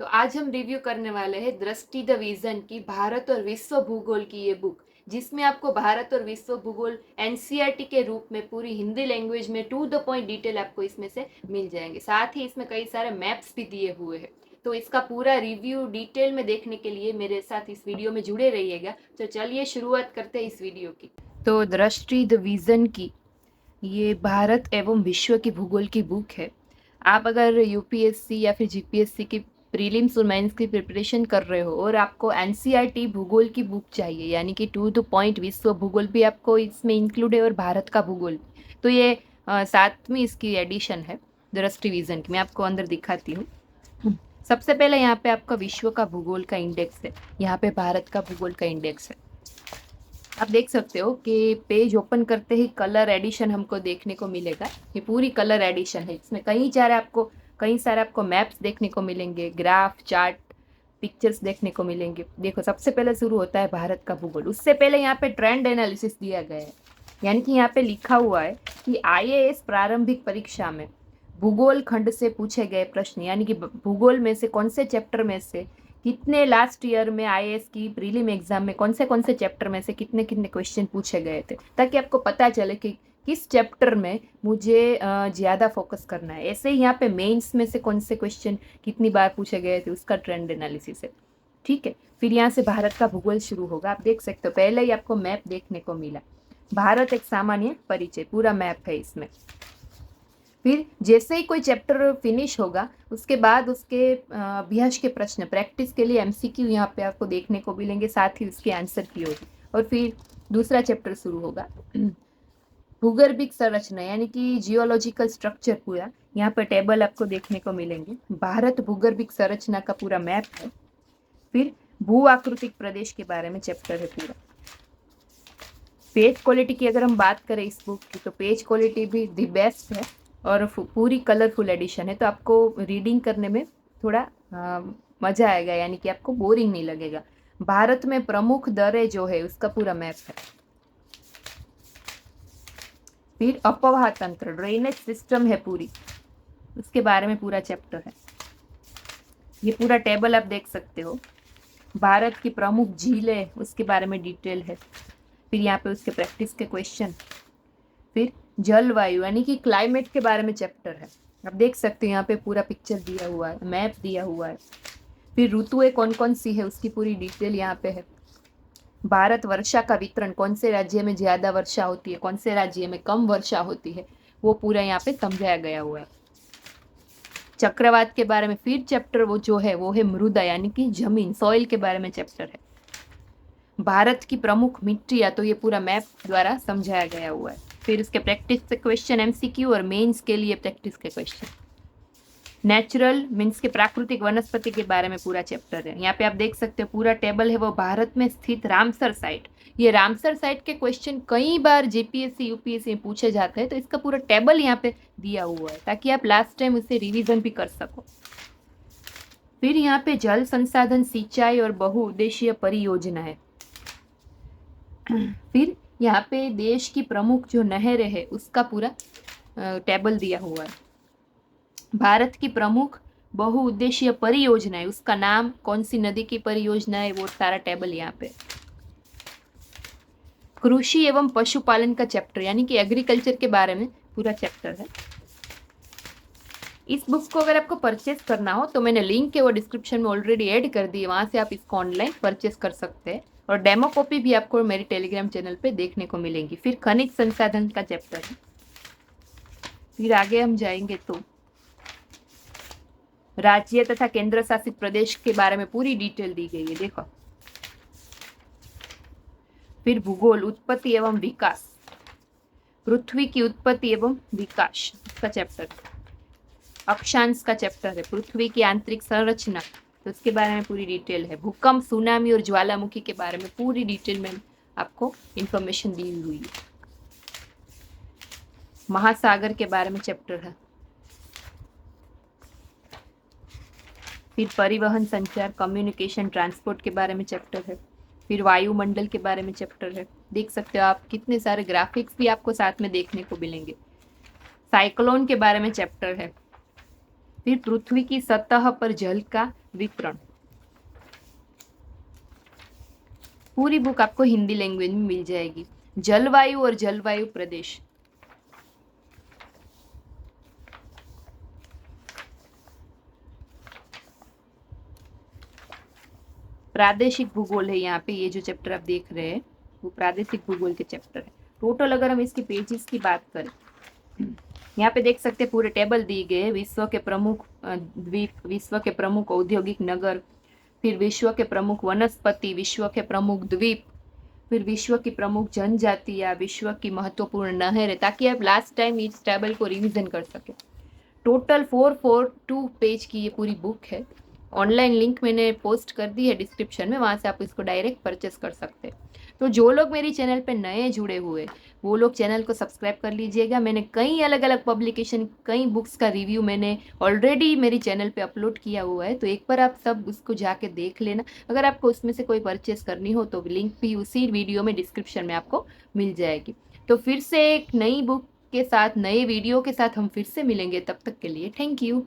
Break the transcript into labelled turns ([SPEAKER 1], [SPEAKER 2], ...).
[SPEAKER 1] तो आज हम रिव्यू करने वाले हैं दृष्टि द विजन की भारत और विश्व भूगोल की ये बुक, जिसमें आपको भारत और विश्व भूगोल एनसीईआरटी के रूप में पूरी हिंदी लैंग्वेज में टू द पॉइंट डिटेल आपको इसमें से मिल जाएंगे। साथ ही इसमें कई सारे मैप्स भी दिए हुए हैं। तो इसका पूरा रिव्यू डिटेल में देखने के लिए मेरे साथ इस वीडियो में जुड़े रहिएगा। तो चलिए शुरुआत करते हैं इस वीडियो की। तो दृष्टि द विजन की ये भारत एवं विश्व की भूगोल की बुक है। आप अगर यूपीएससी या फिर जीपीएससी की प्रीलिम्स और मेंस की प्रिपरेशन कर रहे हो और आपको एनसीईआरटी भूगोल की बुक चाहिए, यानी कि टू द पॉइंट विश्व भूगोल भी आपको इसमें इंक्लूड है और भारत का भूगोल भी, तो ये सातवीं इसकी एडिशन है दृष्टि विजन की। मैं आपको अंदर दिखाती हूँ। सबसे पहले यहाँ पे आपका विश्व का भूगोल का इंडेक्स है, यहाँ पे भारत का भूगोल का इंडेक्स है। आप देख सकते हो कि पेज ओपन करते ही कलर एडिशन हमको देखने को मिलेगा। ये पूरी कलर एडिशन है। इसमें कई सारे आपको मैप्स देखने को मिलेंगे, ग्राफ, चार्ट, पिक्चर्स देखने को मिलेंगे। देखो, सबसे पहले शुरू होता है भारत का भूगोल। उससे पहले यहाँ पे ट्रेंड एनालिसिस दिया गया है, यानी कि यहाँ पे लिखा हुआ है कि आईएएस प्रारंभिक परीक्षा में भूगोल खंड से पूछे गए प्रश्न, यानी कि भूगोल में से कौन से चैप्टर में से कितने, लास्ट ईयर में आईएएस की प्रीलिम एग्जाम में कौन से चैप्टर में से कितने कितने क्वेश्चन पूछे गए थे, ताकि आपको पता चले कि किस चैप्टर में मुझे ज़्यादा फोकस करना है। ऐसे ही यहाँ पे मेंस में से कौन से क्वेश्चन कितनी बार पूछे गए थे, उसका ट्रेंड एनालिसिस है। ठीक है, फिर यहाँ से भारत का भूगोल शुरू होगा। आप देख सकते हो, पहले ही आपको मैप देखने को मिला। भारत एक सामान्य परिचय, पूरा मैप है इसमें। फिर जैसे ही कोई चैप्टर फिनिश होगा, उसके बाद उसके अभ्यास के प्रश्न, प्रैक्टिस के लिए एमसीक्यू यहाँ पे आपको देखने को मिलेंगे, साथ ही उसके आंसर की होगी। और फिर दूसरा चैप्टर शुरू होगा, भूगर्भिक संरचना, यानी कि जियोलॉजिकल स्ट्रक्चर। पूरा यहाँ पर टेबल आपको देखने को मिलेंगे। भारत भूगर्भिक संरचना का पूरा मैप है। फिर भू आकृतिक प्रदेश के बारे में चैप्टर है पूरा। पेज क्वालिटी की अगर हम बात करें इस बुक की, तो पेज क्वालिटी भी दी बेस्ट है और पूरी कलरफुल एडिशन है, तो आपको रीडिंग करने में थोड़ा मज़ा आएगा, यानी कि आपको बोरिंग नहीं लगेगा। भारत में प्रमुख दरें जो है उसका पूरा मैप है। फिर अपवाह तंत्र, ड्रेनेज सिस्टम है पूरी, उसके बारे में पूरा चैप्टर है। ये पूरा टेबल आप देख सकते हो। भारत की प्रमुख झीलें, उसके बारे में डिटेल है। फिर यहाँ पे उसके प्रैक्टिस के क्वेश्चन। फिर जलवायु, यानी कि क्लाइमेट के बारे में चैप्टर है। आप देख सकते हो यहाँ पे पूरा पिक्चर दिया हुआ है, मैप दिया हुआ है। फिर ऋतुएं कौन कौन सी है, उसकी पूरी डिटेल यहाँ पे है। भारत वर्षा का वितरण, कौन से राज्य में ज़्यादा वर्षा होती है, कौन से राज्य में कम वर्षा होती है, वो पूरा यहाँ पे समझाया गया हुआ है। चक्रवात के बारे में फिर चैप्टर वो है मृदा, यानी कि जमीन, सॉइल के बारे में चैप्टर है। भारत की प्रमुख मिट्टियाँ, तो ये पूरा मैप द्वारा समझाया गया हुआ है। फिर उसके प्रैक्टिस के क्वेश्चन एमसीक्यू और मेंस के लिए प्रैक्टिस के क्वेश्चन। नेचुरल मीन्स के प्राकृतिक वनस्पति के बारे में पूरा चैप्टर है। यहाँ पे आप देख सकते हो पूरा टेबल है वो भारत में स्थित रामसर साइट। ये रामसर साइट के क्वेश्चन कई बार जीपीएससी यूपीएससी में पूछे जाते हैं, तो इसका पूरा टेबल यहाँ पे दिया हुआ है, ताकि आप लास्ट टाइम उसे रिविजन भी कर सको। फिर यहाँ पे जल संसाधन, सिंचाई और बहुउद्देशीय परियोजना है। फिर यहाँ पे देश की प्रमुख जो नहरें है उसका पूरा टेबल दिया हुआ है। भारत की प्रमुख बहुउद्देशीय परियोजना है, उसका नाम, कौन सी नदी की परियोजना है, वो सारा टेबल यहाँ पे। कृषि एवं पशुपालन का चैप्टर, यानी कि एग्रीकल्चर के बारे में पूरा चैप्टर है। इस बुक को अगर आपको परचेस करना हो तो मैंने लिंक है वो डिस्क्रिप्शन में ऑलरेडी ऐड कर दी है, वहाँ से आप इसको ऑनलाइन परचेस कर सकते हैं। और डेमो कॉपी भी आपको मेरे टेलीग्राम चैनल पे देखने को मिलेंगी। फिर खनिज संसाधन का चैप्टर है। फिर आगे हम जाएंगे तो राज्य तथा केंद्र शासित प्रदेश के बारे में पूरी डिटेल दी गई है, देखो। फिर भूगोल, उत्पत्ति एवं विकास, पृथ्वी की उत्पत्ति एवं विकास का चैप्टर। अक्षांश का चैप्टर है, पृथ्वी की आंतरिक संरचना, तो उसके बारे में पूरी डिटेल है। भूकंप, सुनामी और ज्वालामुखी के बारे में पूरी डिटेल में आपको इंफॉर्मेशन दी हुई है। महासागर के बारे में चैप्टर है। फिर परिवहन, संचार, कम्युनिकेशन, ट्रांसपोर्ट के बारे में चैप्टर है। फिर वायुमंडल के बारे में चैप्टर है। देख सकते हो आप, कितने सारे ग्राफिक्स भी आपको साथ में देखने को मिलेंगे। साइक्लोन के बारे में चैप्टर है। फिर पृथ्वी की सतह पर जल का विवरण। पूरी बुक आपको हिंदी लैंग्वेज में मिल जाएगी। जलवायु और जलवायु प्रदेश, प्रादेशिक भूगोल है यहाँ पे। ये जो चैप्टर आप देख रहे हैं वो प्रादेशिक भूगोल के चैप्टर है। टोटल अगर हम इसकी पेजेस की बात करें, यहाँ पे देख सकते हैं पूरे टेबल दिए गए हैं। विश्व के प्रमुख द्वीप, विश्व के प्रमुख औद्योगिक नगर, फिर विश्व के प्रमुख वनस्पति, विश्व के प्रमुख द्वीप, फिर विश्व की प्रमुख जनजाति या विश्व की महत्वपूर्ण नहरें, ताकि आप लास्ट टाइम इस टेबल को रिवीजन कर सके। टोटल 442 पेज की ये पूरी बुक है। ऑनलाइन लिंक मैंने पोस्ट कर दी है डिस्क्रिप्शन में, वहाँ से आप इसको डायरेक्ट परचेस कर सकते हैं। तो जो लोग मेरी चैनल पे नए जुड़े हुए वो लोग चैनल को सब्सक्राइब कर लीजिएगा। मैंने कई अलग अलग पब्लिकेशन, कई बुक्स का रिव्यू मैंने ऑलरेडी मेरी चैनल पे अपलोड किया हुआ है, तो एक बार आप सब उसको जाके देख लेना। अगर आपको उसमें से कोई परचेस करनी हो तो लिंक भी उसी वीडियो में डिस्क्रिप्शन में आपको मिल जाएगी। तो फिर से एक नई बुक के साथ, नए वीडियो के साथ हम फिर से मिलेंगे। तब तक के लिए थैंक यू।